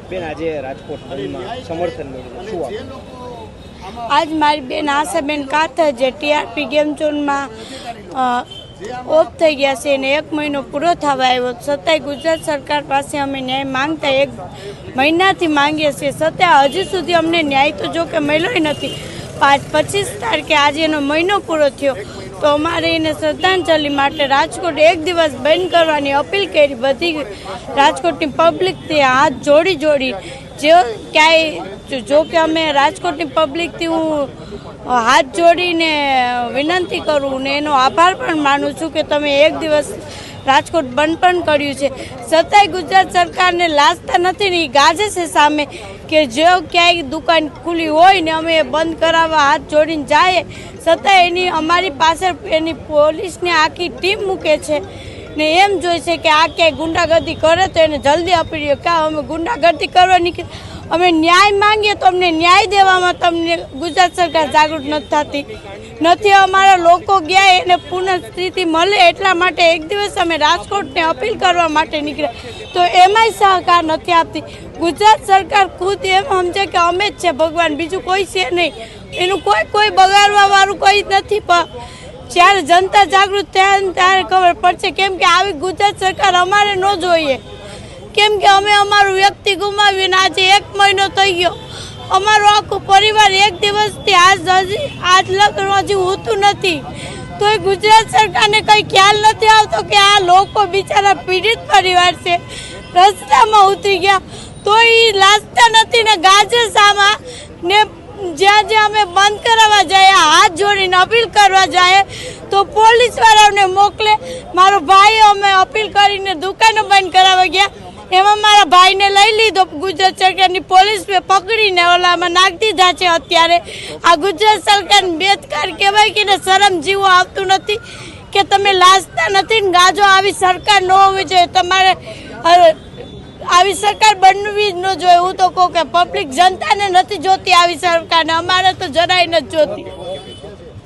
બેન આજે રાજકોટ બંધમાં સમર્થન મળ્યું શું આજ મારી બેન આશાબેન કાથર જે ટીઆરપી ગેમ ઝોનમાં ઓફ થઈ ગયા છે અને 1 મહિનો પૂરો થવા આવ્યો, છતાંય ગુજરાત સરકાર પાસે અમે ન્યાય માંગતા 1 મહિનાથી માંગીએ છીએ, છતાં હજી સુધી અમને ન્યાય તો જો કે મળ્યો નથી. 25 તારીખે આજે એનો મહિનો પૂરો થયો તો અમારે એને શ્રદ્ધાંજલિ માટે રાજકોટ 1 દિવસ બંધ કરવાની અપીલ કરી. બધી રાજકોટની પબ્લિકથી હાથ જોડી જો ક્યાંય જો કે અમે રાજકોટની પબ્લિકથી હું હાથ જોડીને વિનંતી કરું ને એનો આભાર પણ માનું છું કે તમે 1 દિવસ રાજકોટ બંધ પણ કર્યું છે, છતાંય ગુજરાત સરકારને લાજતા નથી ને ગાજે છે સામે કે જો ક્યાંય દુકાન ખુલ્લી હોય ને અમે બંધ કરાવવા હાથ જોડીને જાય, છતાં એની અમારી પાસે એની પોલીસની આખી ટીમ મૂકે છે ને એમ જોઈ છે કે આ ક્યાંય ગુંડાગર્દી કરે તો એને જલ્દી આપી દે. કાં અમે ગુંડાગર્દી કરવા નીકળી, અમે ન્યાય માંગીએ તો અમને ન્યાય દેવામાં તમને ગુજરાત સરકાર જાગૃત નથી. અમારા લોકો ગયા એને પુનઃસ્થિતિ મળે એટલા માટે 1 દિવસ અમે રાજકોટને અપીલ કરવા માટે નીકળ્યા તો એમાંય સહકાર નથી આપતી. ગુજરાત સરકાર ખુદ એમ સમજે કે અમે જ છે ભગવાન, બીજું કોઈ છે નહીં, એનું કોઈ બગાડવા વાળું કોઈ નથી. પણ જ્યારે જનતા જાગૃત થાય ત્યારે ખબર પડશે, કેમ કે આવી ગુજરાત સરકાર અમારે ન જોઈએ, કેમ કે અમે અમારું વ્યક્તિ ગુમાવીને આજે 1 મહિનો થઈ ગયો, અમારો આખો પરિવાર 1 દિવસથી આજ લગ્ન હજી હોતું નથી, તો એ ગુજરાત સરકારને કંઈ ખ્યાલ નથી આવતો કે આ લોકો બિચારા પીડિત પરિવાર છે, રસ્તામાં ઉતરી ગયા તો એ લાજતા નથી ને ગાજે સામા ને જ્યાં અમે બંધ કરાવવા જાય હાથ જોડીને અપીલ કરવા જાય તો પોલીસવાળાઓને મોકલે. મારો ભાઈ અમે અપીલ કરીને દુકાનો બંધ કરાવવા ગયા, એમાં મારા ભાઈને લઈ લીધો ગુજરાત સરકારની પોલીસ પકડીને ઓલામાં નાખી દીધા છે. અત્યારે આ ગુજરાત સરકારની બેદકાર કહેવાય કે શરમ જીવો આવતું નથી કે તમે લાજતા નથી ને ગાજો. આવી સરકાર ન હોવી જોઈએ, તમારે આવી સરકાર બનવી જ ન જોઈએ. હું તો કહું કે પબ્લિક જનતાને નથી જોતી આવી સરકારને, અમારે તો જરાય નથી જોતી.